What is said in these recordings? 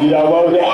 tidak mau deh.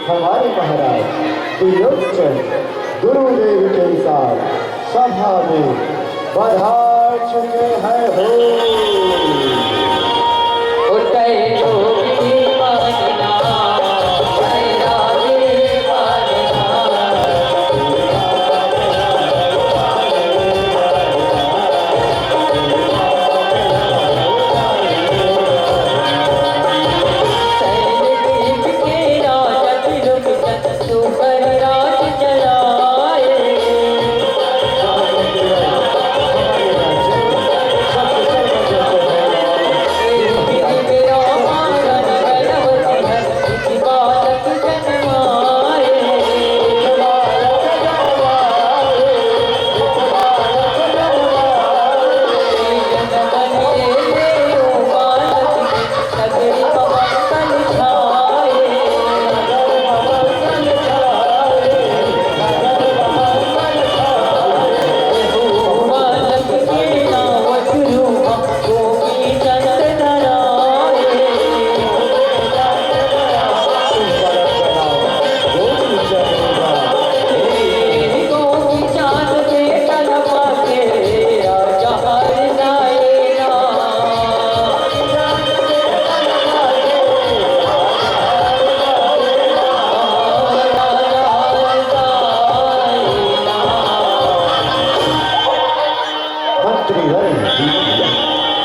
हमारे महाराज त्रिलोचन गुरुदेव के साथ सभा में पधार चुके हैं हो।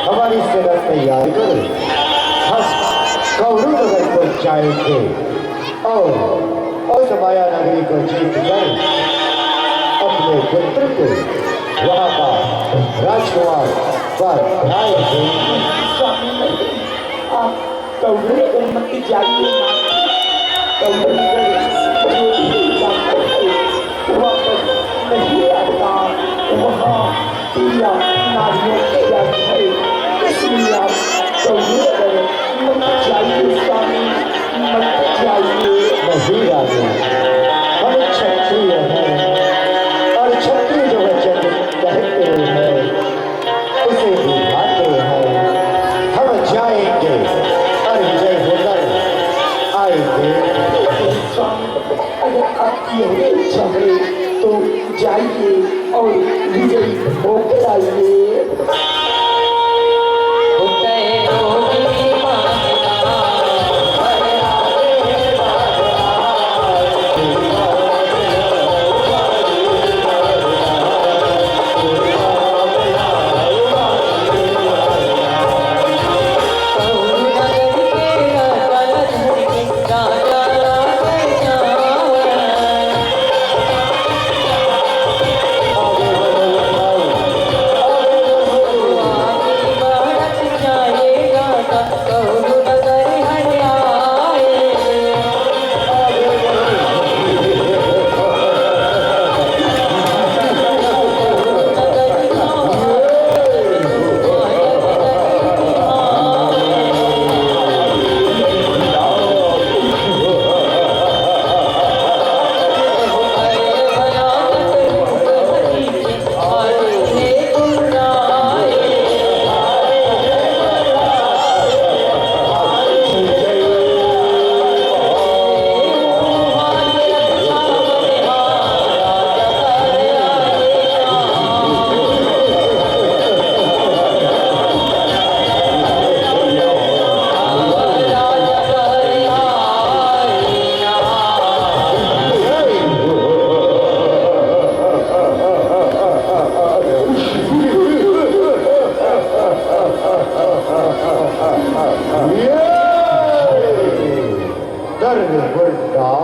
हमारी सेना तैयारी करो, हम कौरू नगर को जाएंगे और माया नगरी को जीत कर अपने पुत्र को वहां का राजकुमार पर लाएंगे। आप कौरू नगर मत जाइए, कौरू नगर वापस नहीं आता, वहाँ प्रिया नारियों के याद है, इसलिए आप कौरू नगर मत जाइए स्वामी, मत जाइए। नहीं राजे, हम क्षत्रिय हैं और क्षत्रिय जो वचन कहते हैं उसे निभाते हैं। हम जाएंगे और विजय होकर आएंगे। अगर आपकी यही इच्छा है तो जाइए और विजयी होकर आइए।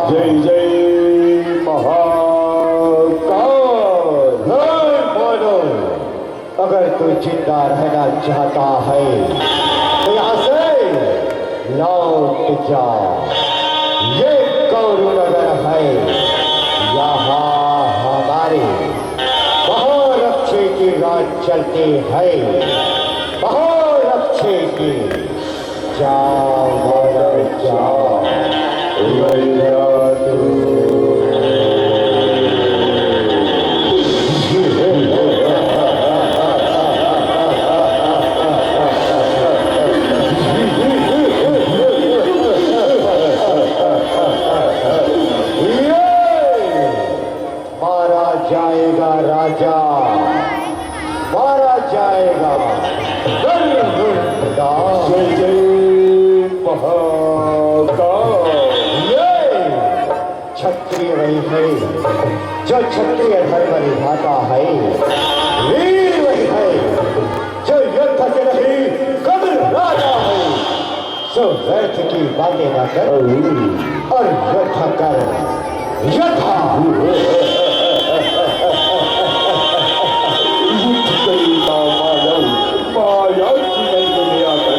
जय जय महाकाल। बोलो, अगर तू जिंदा रहना चाहता है तो यहाँ से लौट जा। ये कौरू नगर है, यहाँ हमारे बहुरक्षे की राज चलती है, बहुरक्षे की। जाओ जाओ ये क्षत्रिय वही है जो क्षत्रिय धर्म निभाता है, वीर वही है जो युद्ध से नहीं कब्र राजा है, जो व्यर्थ की बातें न कर और युद्ध कर यथा माया की नजर में आकर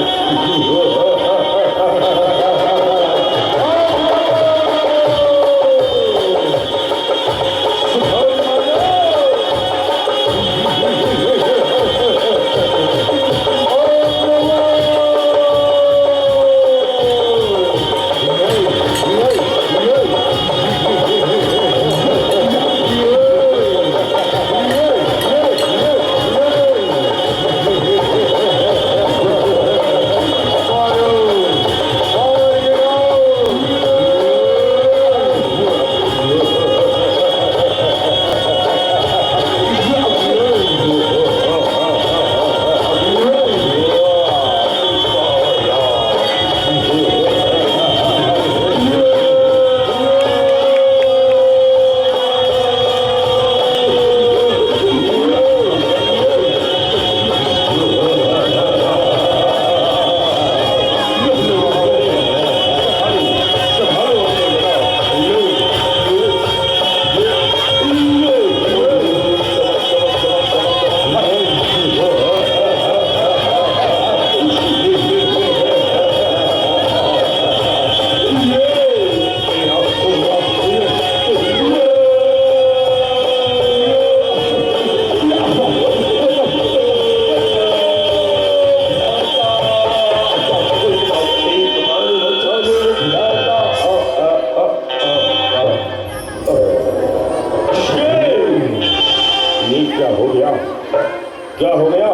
क्या हो गया?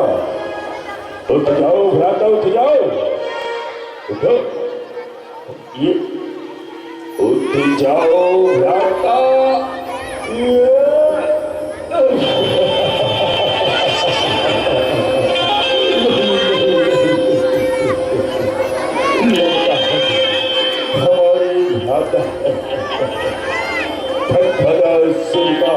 उठ जाओ भ्राता, उठ जाओ, उठो, ये उठ जाओ भ्राता। हमारे भ्राता फटफटा सुनता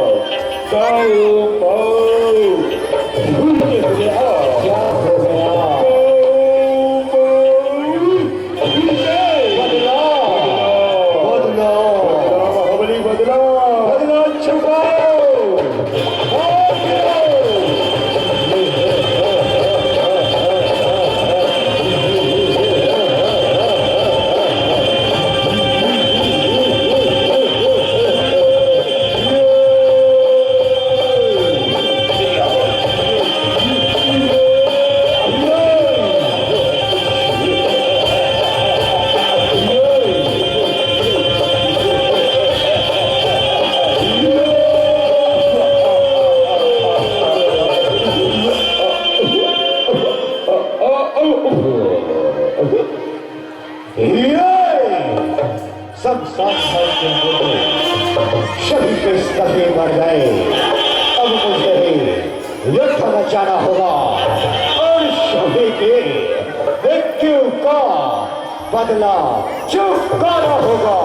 सब साथ के होते सभी के सभी मर गए। अब मुझे ही युद्ध मचाना होगा और सभी के मृत्यु का बदला चुकाना होगा।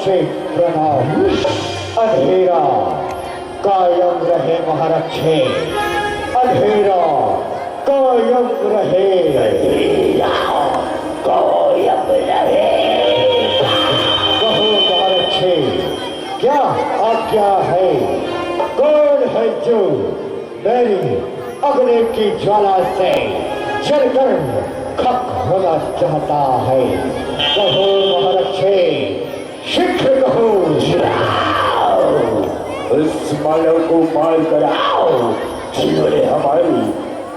महारक्षे प्रणाम। अंधेरा कायम रहे महारक्षे, अंधेरा कायम रहे, अंधेरा कायम रहे। कहो महारक्षे क्या आज्ञा है? कौन है जो मेरी अग्नि की ज्वाला से जलकर खप होना चाहता है? कहो महारक्षे, शीघ्र कहो। उस मानव को मार कर आओ जिन्होंने हमारी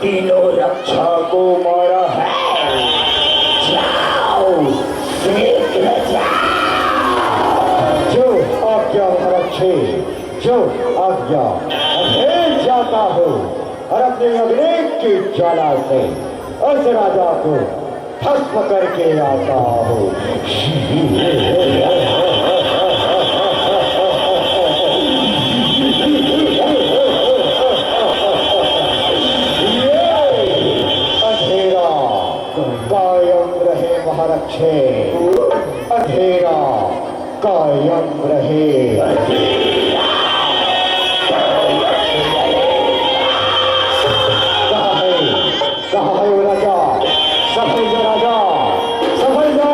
तीनों रक्षा को मारा है। जाओ, शीघ्र जाओ। जो आज्ञा महारक्षे, जो आज्ञा। मैं जाता हूँ और अपने अग्नि की ज्वाला से उस राजा को भस्म करके आता हूँ। अंधेरा कायम रहे महारक्षे, अंधेरा कायम रहे। कहाँ है वो राजा? सफल जा राजा, सफल जा।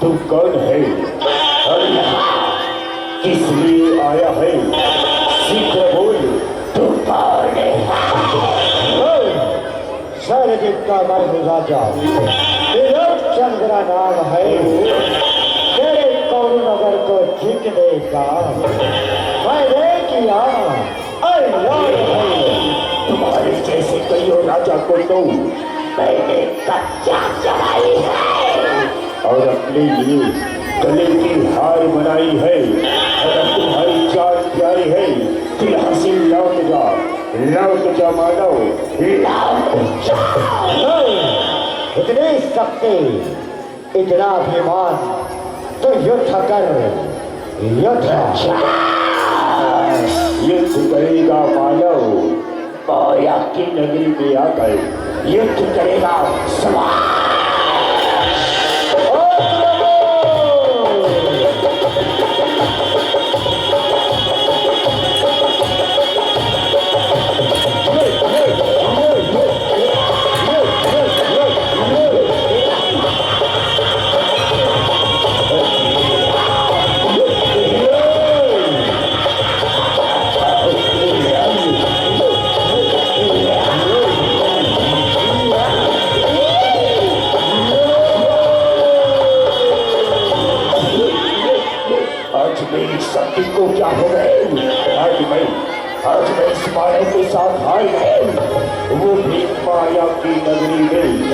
तू कौन है और यहाँ किस लिए आया है? शीघ्र बोल, तू कौन है? शरदित का मर्द राजा चंद्रा नाम है। तेरे कौरू नगर को जीतने का मैंने किया ऐलान है। तुम्हारे जैसे कई राजा को तो मैंने कच्चा चढ़ाई है और अपने लिए गले की हार बनाई है। अगर तुम्हारी जान प्यारी है तो यहाँ से लौट जा मानव, लौट जा। इतनी शक्ति, इतना अभिमान, तो युद्ध कर, युद्ध। युद्ध करेगा मानव, माया की नगरी में आकर युद्ध करेगा सवार। माया के साथ आए हैं वो भी माया की नगरी में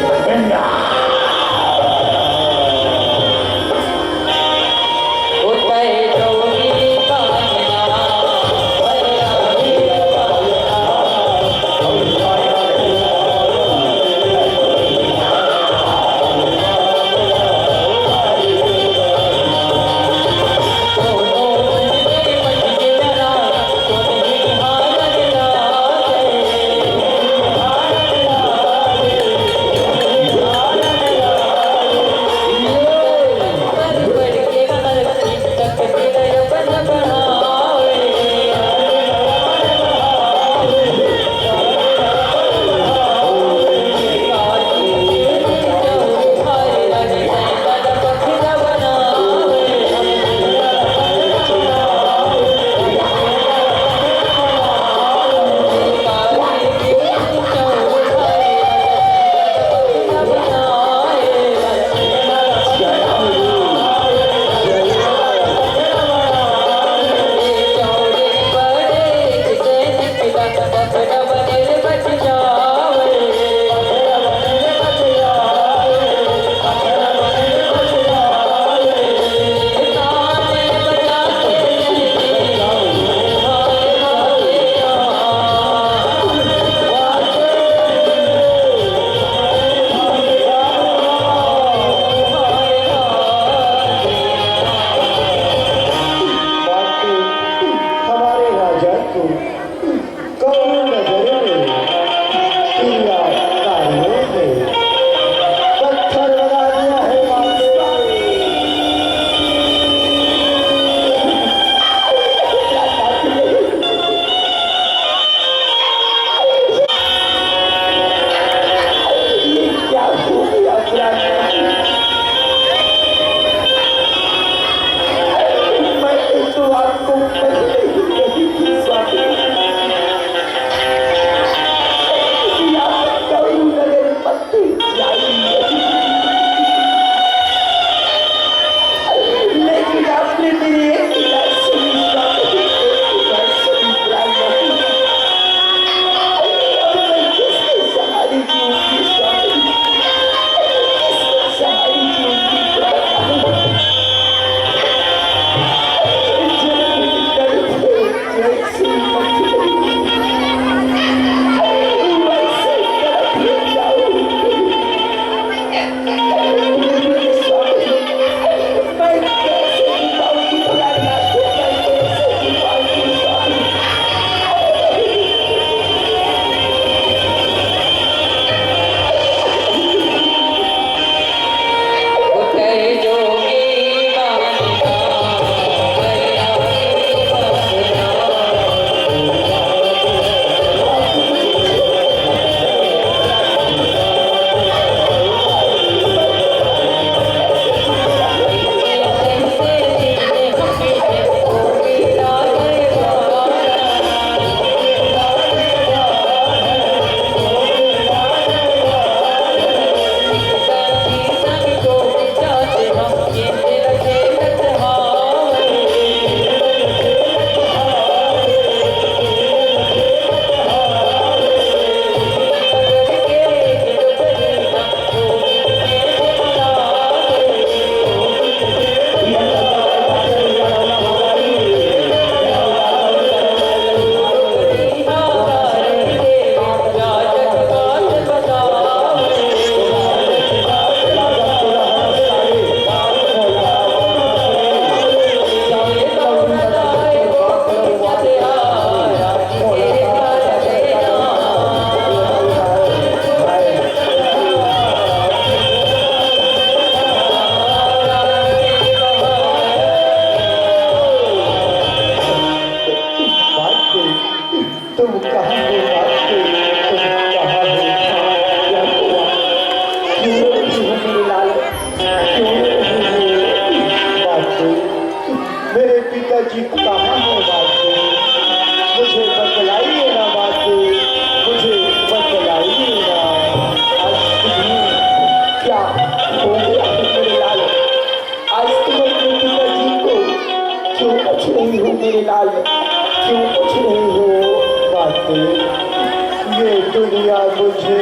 दुनिया मुझे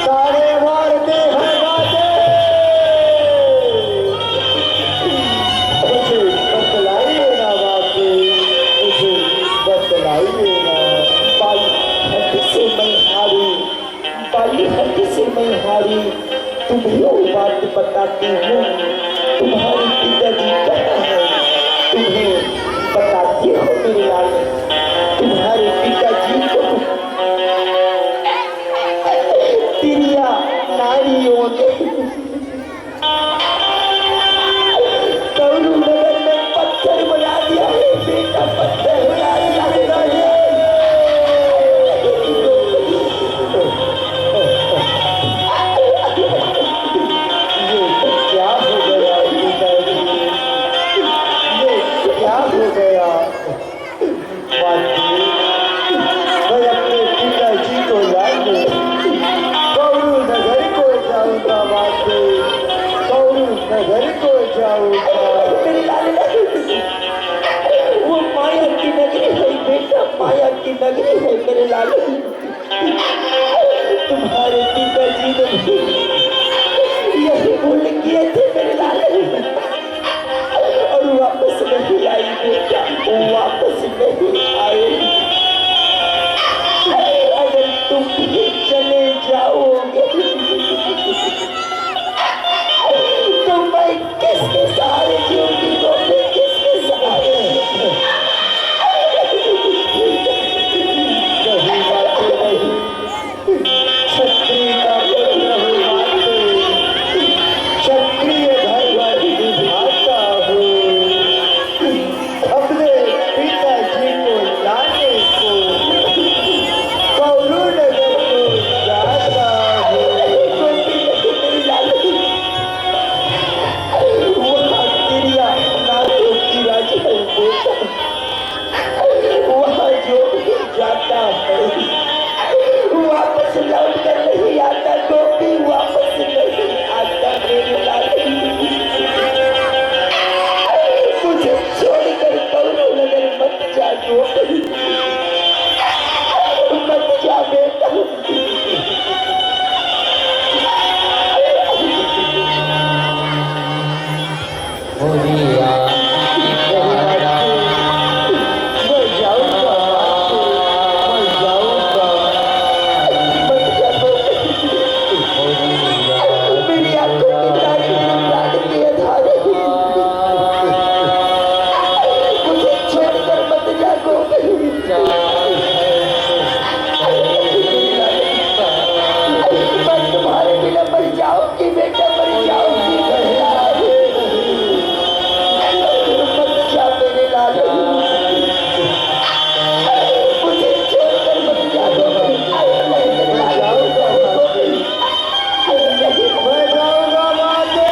सारे मारते हैं गाते। मुझे बतलाइए ना बाकी, मुझे बतलाइए ना। बाई हद से मैं हारी, बाई हद से मैं हारी, तुम्हें वो बात बताती हूँ। तुम्हारे पिताजी कहाँ है, तुम्हें बताती हो मेरे लाल। तुम्हारे पिताजी को तिरिया नारियों ने कौरू नगर में पत्थर बना दिया है बेटा, पत्थर बना दिया है। क्या हो गया पिताजी, ये क्या हो गया? बाकी मैं अपने पिताजी को लाने कौरू नगर को जाऊंगा। बाकी कौरू नगर को जाऊंगा। मेरे लाल, वो माया की नगरी है बेटा, माया की नगरी है मेरे लाल। तुम्हारे पिताजी ने यही भूल किए थे मेरे लाल, और वापस नहीं आई बेटा, वापस नहीं आए। अगर तुम भी चले जाओगे तो मैं किसके सहारे जीऊंगी, मैं किसके सहारे? कहीं बातें नहीं, क्षत्रिय का पुत्र हूँ बातें, क्षत्रिय धर्म निभाता हूँ। अपने पिताजी को लाने को कौरू नगर को जाता हूँ। वहाँ तिरिया नारियों की राज है बेटा, वहाँ जो भी जाता है वापस लौट कर नहीं आता, तो भी वापस नहीं आता मेरे लाल। मुझे छोड़कर कौरू नगर मत जा, मत जा बेटा। मैं जाऊंगा बातें, मैं जाऊंगा। मेरी आंखों की तारीफ प्राण की आधार, मुझे छोड़कर मत जागो। मैं तुम्हारे बिना मर जाऊंगी बेटा, मर जाऊंगी। मत जा मेरे लाल, मुझे छोड़कर मत जागो। मैं जाऊंगा बातें, मैं जाऊंगा बातें।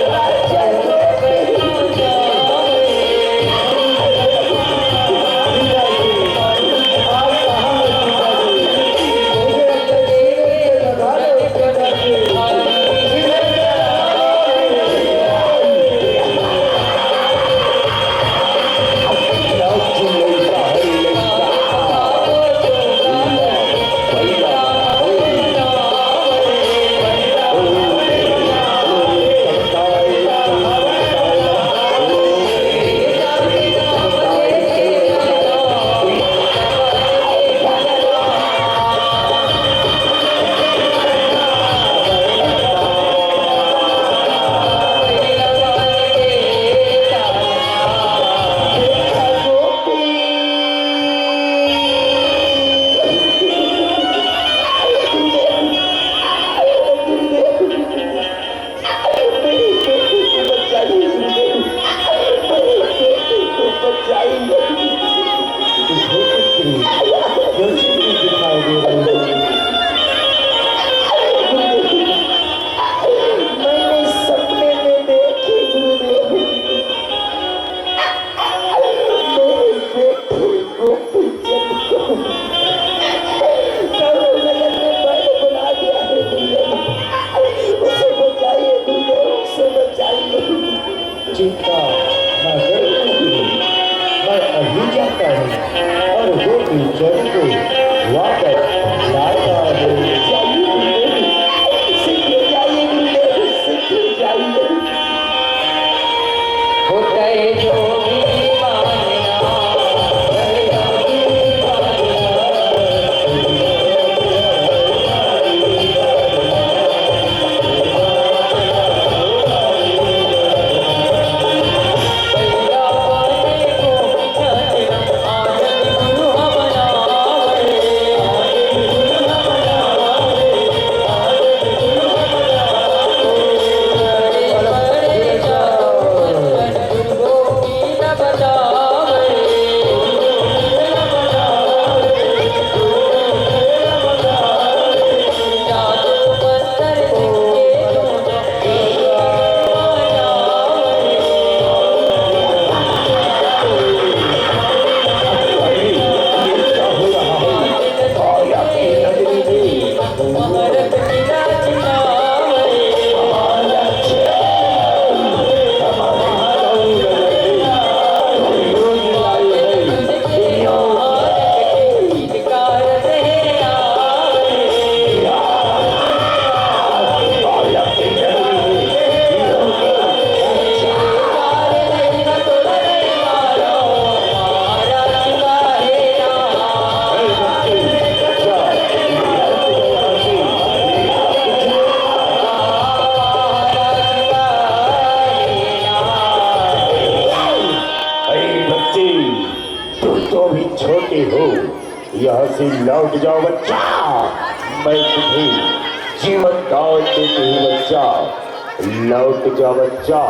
राजा से लौट जाओ बच्चा, मैं तुम्हें जीवन दान देती हूँ बच्चा, लौट जाओ बच्चा,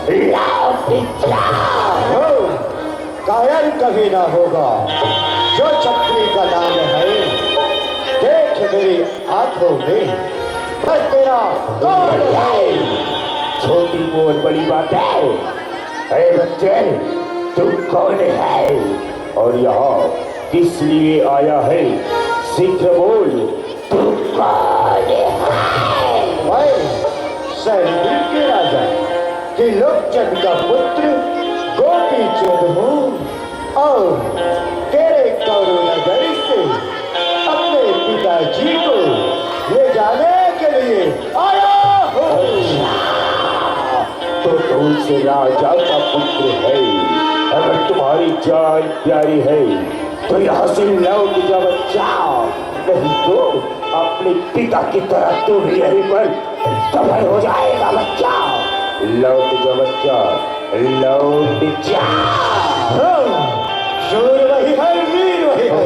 लौट जाओ। कायर कभी ना होगा जो छत्री का नाम है, देख मेरी आंखों में बस तेरा कौन है। छोटी बहुत बड़ी बात है। अरे बच्चे, तुम कौन है और यहाँ किस लिए आया है? शीघ्र बोल, तुम कौन है? मैं सैनिक के राजा त्रिलोकचंद का पुत्र गोपी चंद हूँ और तेरे कौरव नगर से अपने पिताजी को ले जाने के लिए आया हूँ। तो तुमसे राजा का पुत्र है, अगर तुम्हारी जान प्यारी है तो यहाँ से लौट जा बच्चा, नहीं तो अपने पिता की तरह तू भी यहीं पर तबाह हो जाएगा बच्चा। लौट जा बच्चा, लौट जा। शूर वही है, वीर वही है,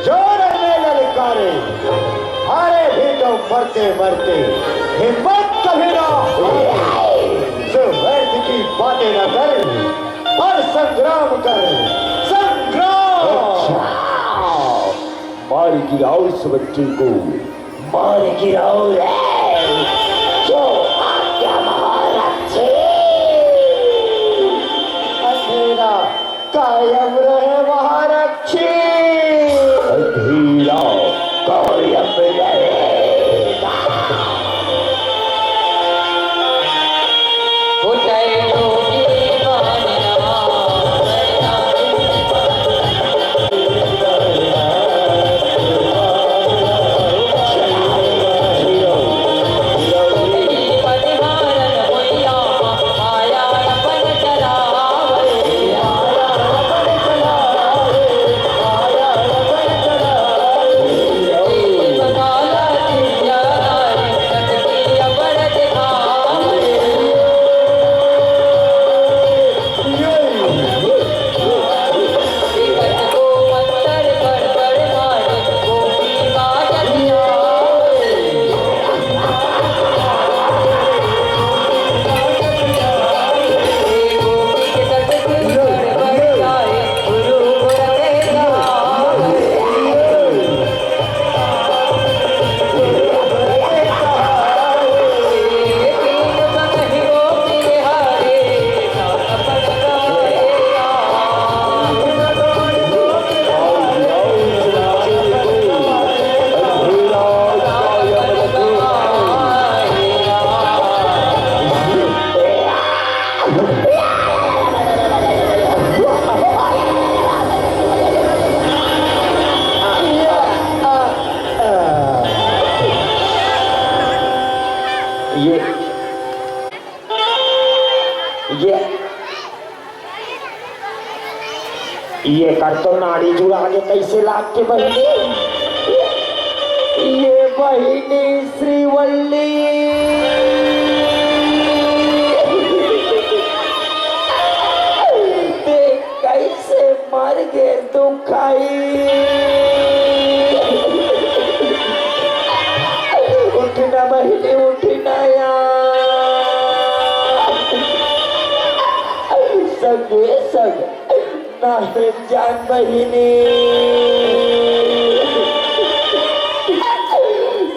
जोर में ललकारे, हारे भी तो मरते मरते हिम्मत कभी ना हारे। जो व्यर्थ की बातें न कर और संग्राम कर, संग्राम। मार गिराओ इस बच्चे को, मार गिराओ जो आज्ञा महाराज। अंधेरा कायम रहे महारक्षी, अंधेरा कायम रहेगा। ये कर तो नाड़ी जुड़ा के कैसे लाग के बहिनी, ये बहिनी श्रीवल्ली देख कैसे मर गए दुखाई। उठना बहिनी, उठना यार, सगे सग नाहे जान बहिनी,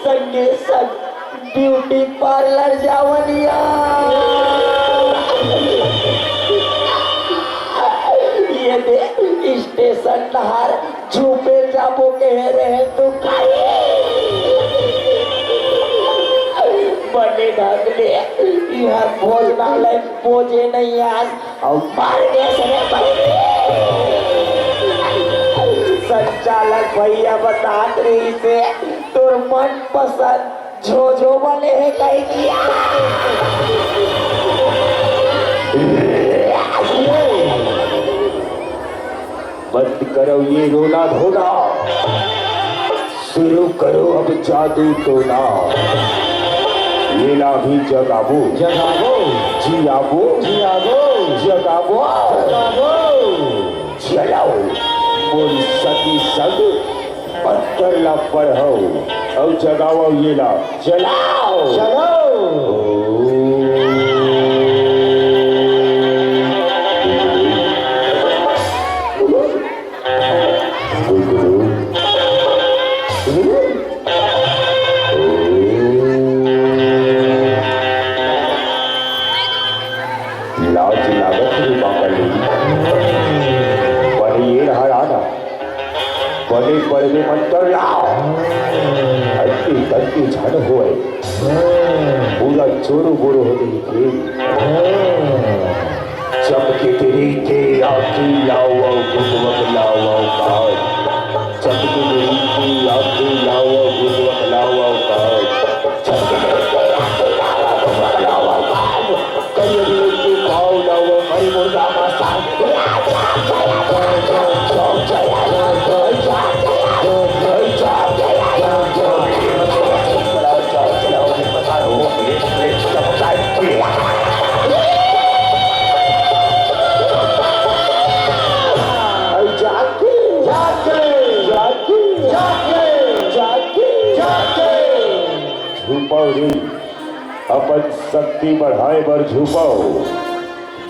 संगे संग ब्यूटी पार्लर जावनिया। ये दे स्टेशन नहार झूपे जाबो कह रहे तो बने ढंगले यहाँ भोजनालय भोजे नहीं आज और मारने से संचालक भैया बता रही से तोर मन पसंद झोझो बने है कहीं किया। बंद करो ये रोना धोना, शुरू करो अब जादू टोना। लीला भी जगाबो जगाबो, जियाबो जियाबो, जगाबो जगाबो। चलाओ मोरी सगी संग पत्थरला पढ़ो और जगाओ ये ला चलाओ चलो लाज लागत रे बाबाली पण ये रहा राधा बड़े बड़े मंत्र लाओ अति झाड़ होए पूरा चोरू बोरो हो गई के चमके तेरी के आखी लाओ गुदवक लाओ काज चमके तेरी के आखी लाओ गुदवक लाओ काज चमके तेरी के आखी लाओ गुदवक लाओ काज करिए के पाओ लाओ हरि मुर्गा मासा अपन शक्ति बढ़ाए बर झुपाओ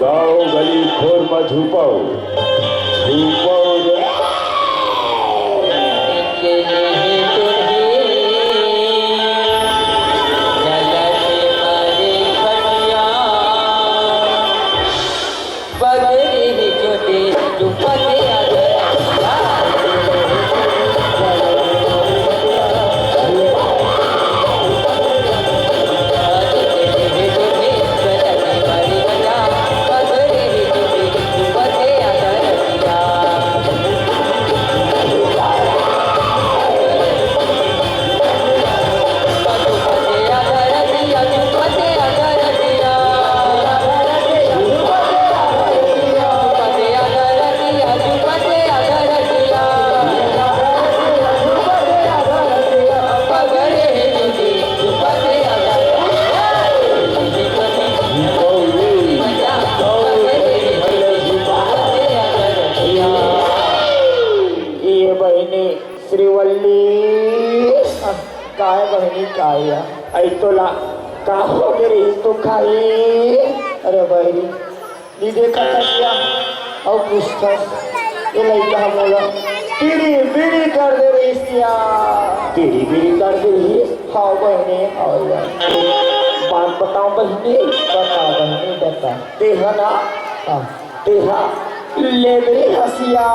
गाँव गली खोर में झुपाओ झुपाओ रे काय बहिणी काय ऐकतोला का वगैरे तो खाई अरे बहिणी नी देखा किया और पुस्तक ये लड़का बोला बीड़ी बीड़ी कर दे रही सिया बीड़ी बीड़ी कर दे रही हाँ बहिनी हाँ बात बताओ बहिनी बता बहिनी बता देखा ना हाँ देखा ले गई हसिया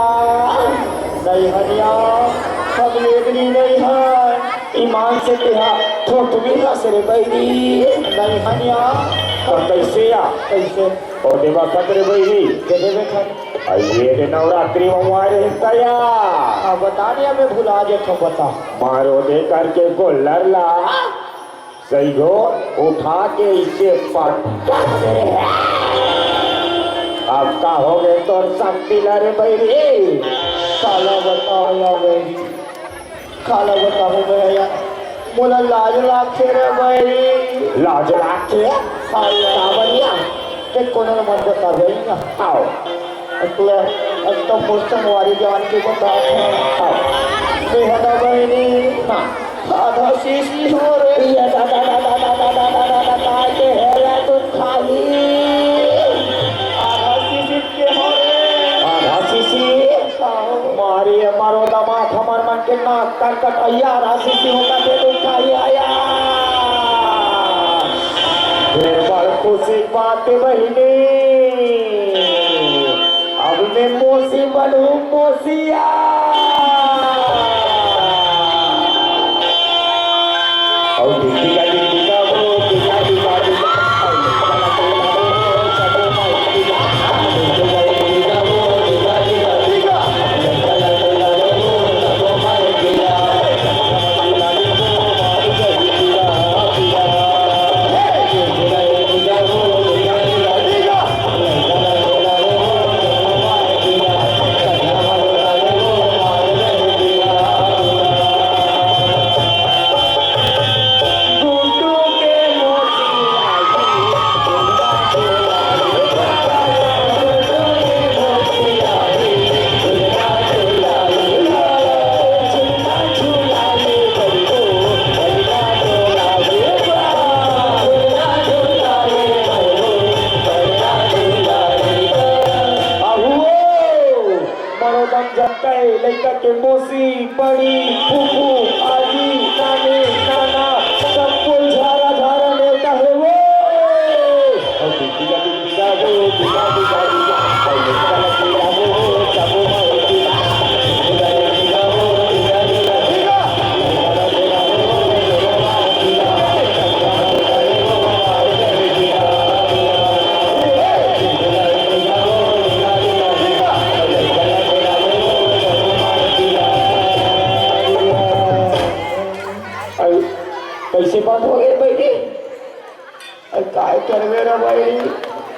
नहीं हनिया सब लेगनी नहीं है ईमान से कहा ठोट भी हंस रे बैरी नहीं हनिया और कैसे आ कैसे और देवा खतरे बैरी के देवे खत आइए रे नवरात्रि में मारे तया अब बताने हमें भुला जे तो बता मारो दे करके गोलर ला सही हो उठा के इसे पटक दे अब का हो गए तो शक्ति ला रे बैरी काला बताओ या बैरी काला बताओ भैया मोला लाज लागे रे भाई लाज लागे काला बढ़िया ते कोने मत बता भैया आओ अगले तो पोस्टर वाली जान के बता आओ बेहदा बहनी हां आधा शीशी हो रे या दादा दादा दादा दादा दादा काटे हेला तो खाली आधा शीशी के हो रे आधा शीशी मारी मारो दमाग हमार मन के नाक कर कटैया राशि से होता दे तो खाई आया फिर बड़ खुशी बात बहिनी अब मैं मोसी बनूं मोसिया और दिखी का वो दिखा दिखा रे बहनी काय करवे रे भाई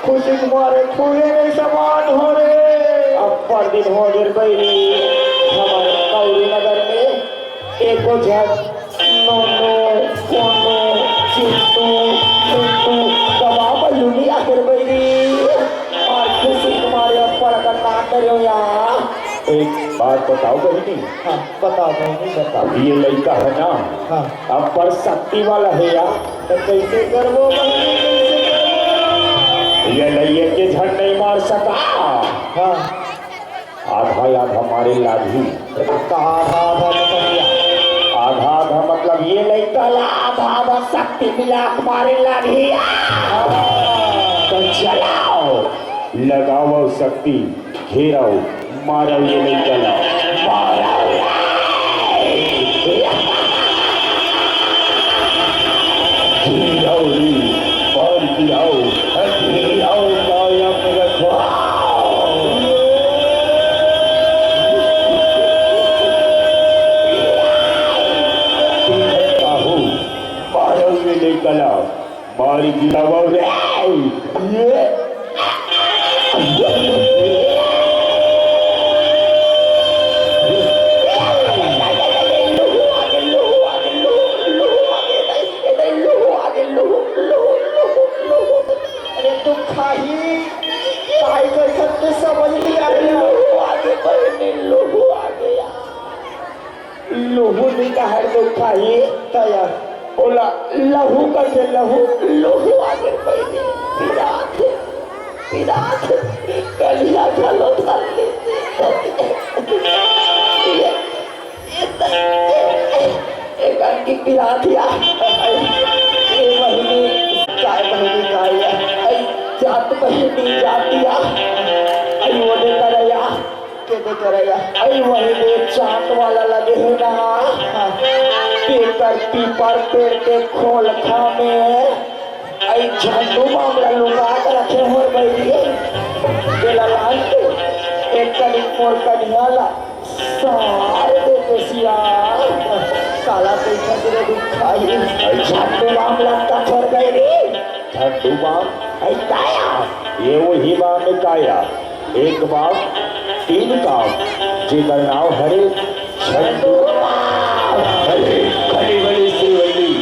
खुशी मारे छुए नहीं समान हो रे अब पर दिन हो गए बहनी हमारे कौरी नगर में एक झट नोनो कोनो चिंटू चिंटू दबा बलूनी आखिर बहनी और खुशी तुम्हारे ऊपर का नाम करो यार एक बात बताओ बहनी हाँ बताओ बहनी बताओ ये लड़का है ना हाँ अब पर शक्ति वाला है यार तो कैसे करवो बहनी कैसे करवो ये लइये के झट नहीं मार सका हाँ आधा आधा मारे लाठी कहा आधा बताइए आधा आधा मतलब ये लड़का आधा आधा शक्ति मिला हमारे लाठी तो चलाओ लगाओ शक्ति घेराओ मारो ये लड़का मारो घेराओ और गिराओ घेराओ कायम रखो कला मारी गिरावा रे ये अरे तुम खाही काय कर सकते समझ नहीं आ रहा आगे बढ़ने लोगो आ गया लोगो ने कहा तो खाही तैयार बोला लहू करके लहू लहू आगे बढ़ने विराट कलिया चलो थल्ले एक अंकी पिलाथिया ये महीने काय महीने काय जात महीने जातिया आई वोडे करया के करया आई महीने चाट वाला लगे है ना पेपर पीपर पेड़ के खोल खामे आई झंडू मामला लुका कर रखे हो बैठिए बेला लाल एक कली मोर कनियाला सारे दे पेशिया काला पैसा तेरे दिखाई झंडू मामला का छोड़ गई रे झंडू बाम आई काया ये वही बाम में काया एक बाम तीन काम जेकर नाव हरे झंडू हरे खली बली श्रीवली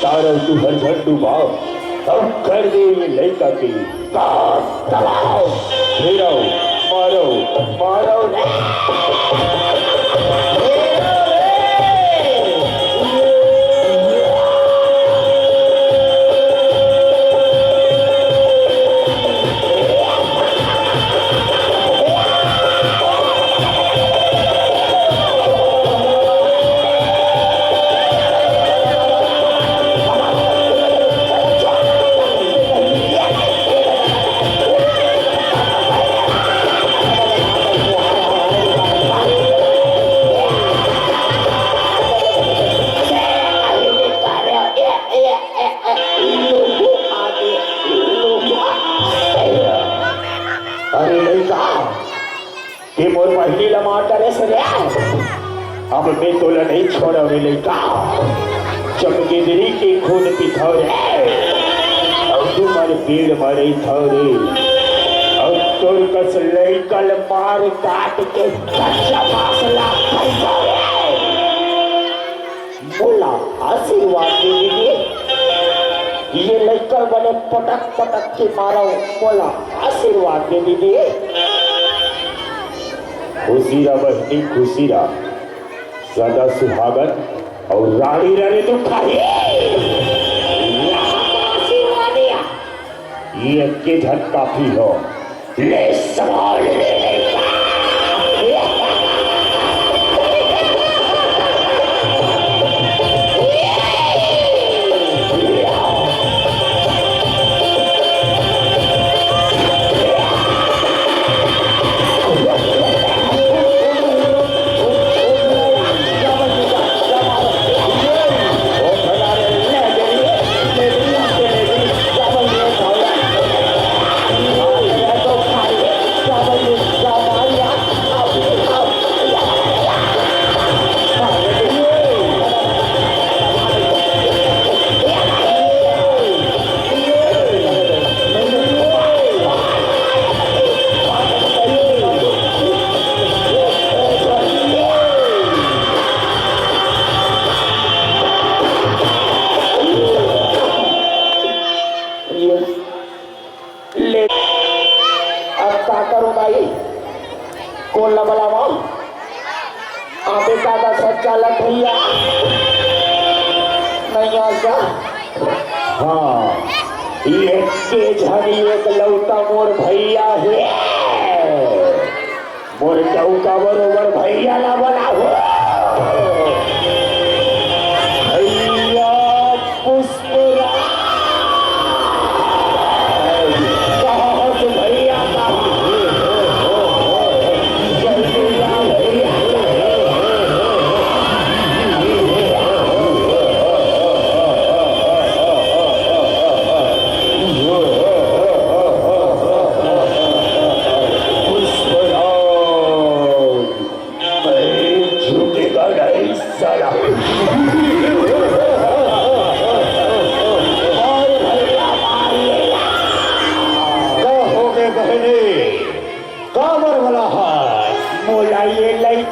तारो तू हर झंडू बाम तब कर दे ये लड़का की दबाओ घेराओ मारो मारो अरे लड़का के मोर पहली लमार करे सरे अब मैं तोला नहीं छोड़ा रे लड़का चमकेदरी के खून पिथौरे अब तुम्हारे पेड़ मारे थौरे अब तोर कस लड़कल मार काट के कच्चा मसला खैसौरे बोला आशीर्वाद दे दीजिए ये लड़का बने पटक पटक के मारो बोला आशीर्वाद दे दीजिए खुशीरा बहनी खुशीरा सदा सुहागन और रानी रानी तो खाए आशीर्वाद दिया ये के झट काफी हो ले सवाल ले लड़का डाला भैया नहीं आजा। हाँ ये तेजहरी एक लौटा मोर भैया है, मोर चौका बरोबर भैया ना बना हो। भैया पुष्पराज कहाँ से भैया का जल्दी आ भैया।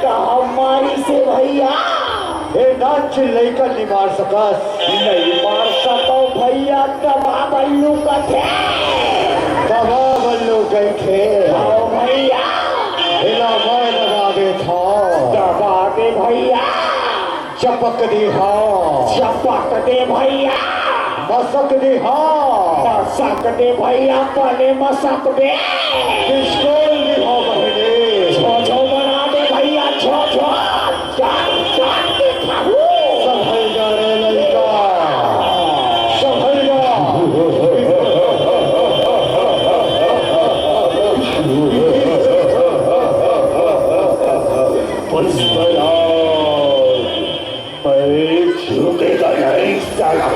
हमारी से भैया नाच लैका नहीं मार सकस, नहीं मार सको भैया, दबा बल्लू का थे, दबा बल्लू के खेल भैया हिला मैं दबा दे था, दबा दे भैया, चपक दी हाँ, चपक दे भैया, मसक दी हाँ, मसक दे भैया, पले मसक दे, पिस्तौल दी हाँ बहने, छो छो बना दे भैया, छो छो चाट चाट के खाओ। संभल जा रे लड़का, संभल जा। पुष्पराज मैं झुकेगा नहीं साला।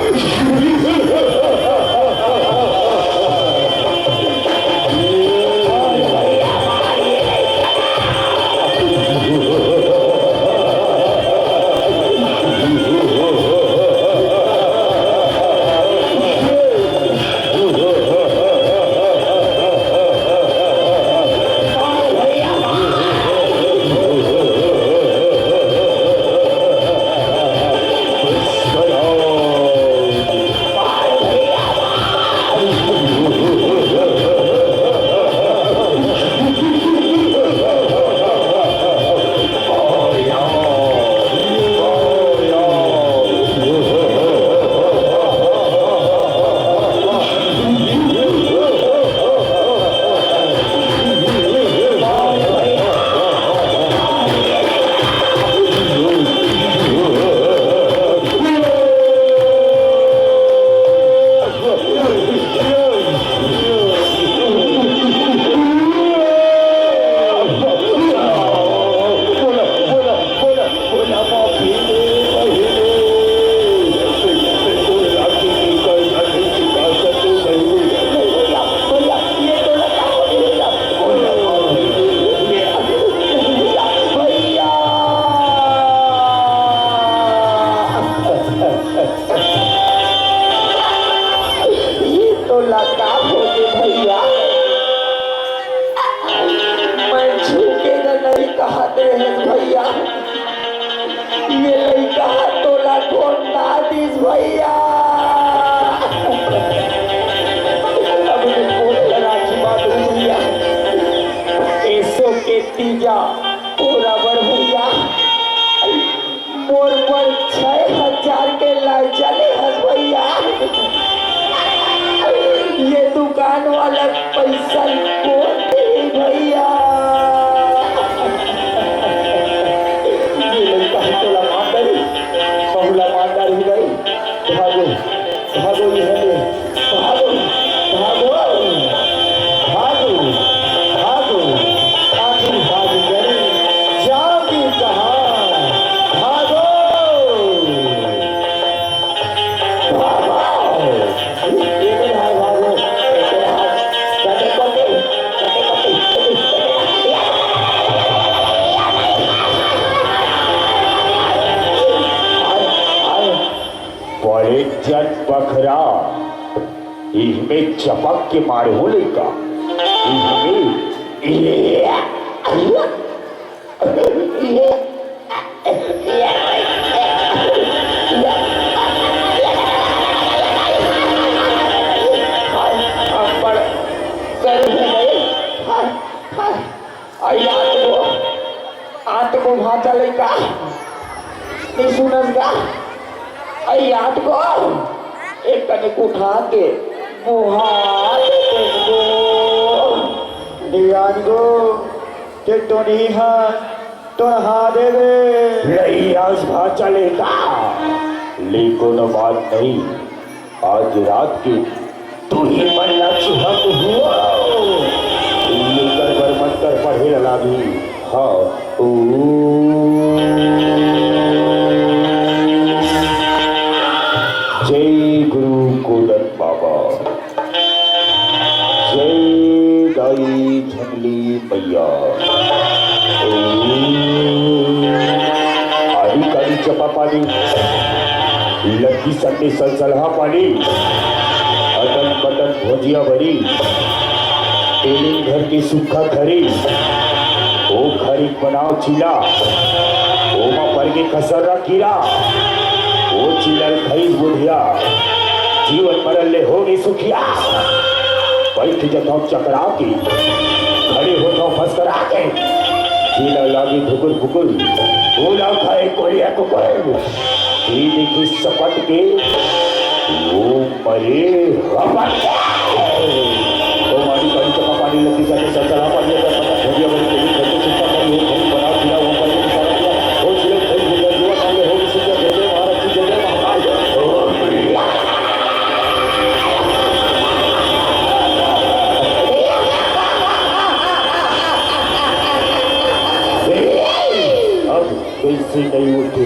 तीजा पूरा बर भैया मोर पर 6,000 के लाई चले हस भैया। ये दुकान वाला पैसा कौन दे भैया? ये लड़का तोला मार बहुला मार ही गई। भागो भागो ये है भागो भागो भागो भागो आखिर भाग गई जाओगी कहाँ? भागो भागो एक हाथ भागो एक हाथ कटे कटे बड़े जट बखरा इसमें चपक के मारो लेगा आत्मो भाषा लेगा नहीं सुनंगा आई याद को एक कनिक उठा के मुहा देते गो ध्यान गो ते तो नहीं तो हा देवे नहीं आज भा चलेगा लेकिन बात नहीं आज रात की तू ही मन लक्ष्य हुआ ये गड़बड़ मत कर पढ़े लागी हाँ जय गुरु गोदन बाबा जय गाई झंगली मैया आली काली चपा पानी लड़की संडे सलसलहा पानी अटन बटन भोजिया भरी तेली घर की सूखा खरी ओ खरी बनाओ चिला ओमा पर के खसरा कीरा ओ चिलर खई बुढ़िया जीवन मरल ले होगी सुखिया बैठ जता चकरा के खड़े होता फंस कर आके जीला लागी भुकुर भुकुर बोला खाए कोलिया को देखी सपट के वो परे रपट तो मारी पानी चपा पानी लगी जाके चला पानी का पता भोजिया बड़ी तेरी घर की चिंता करी हो बना दिया वो पर इशारा किया वो चिले खड़ी हो गया जुआ मांगे होगी सुखिया जय महाराज की जय महाकाल अब कैसे नहीं उठी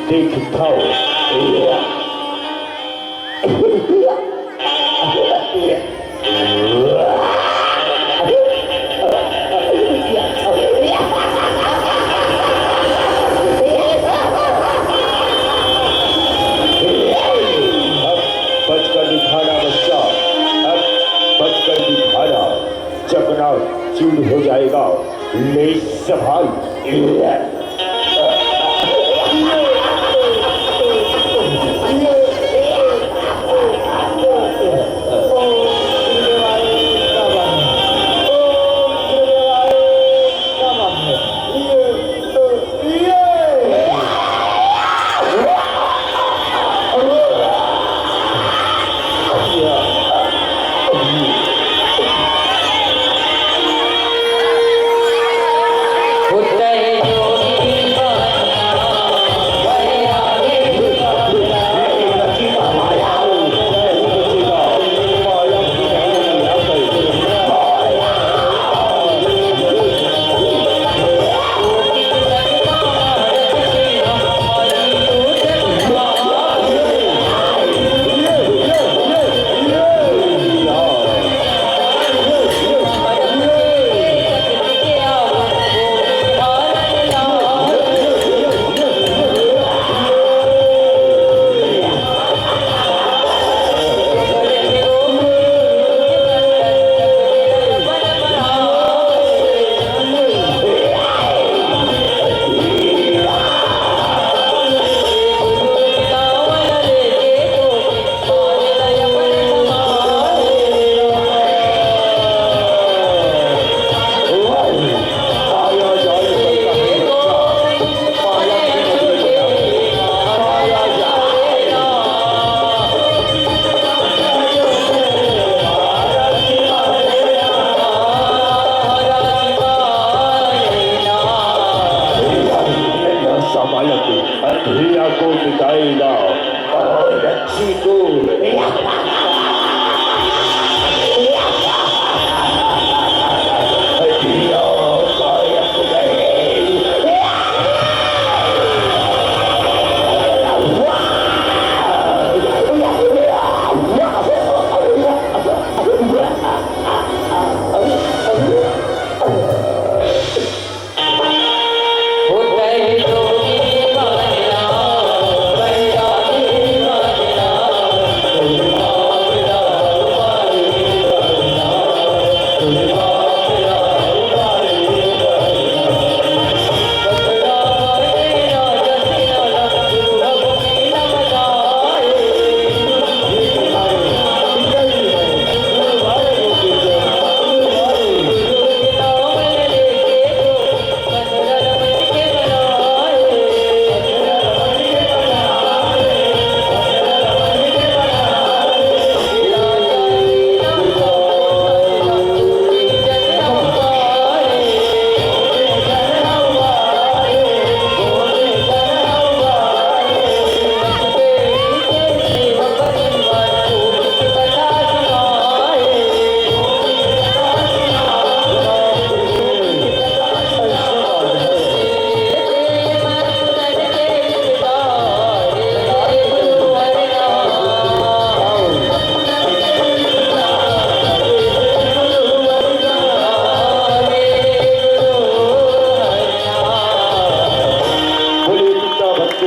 देख खाओ बचकर दिखाना बच्चा अब बचकर दिखाना चकना चूर हो जाएगा ले संभाल खुद जोड़ी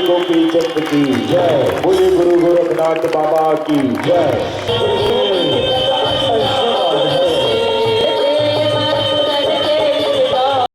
गोपी चंद की जय बोले गुरु गोरखनाथ बाबा की जय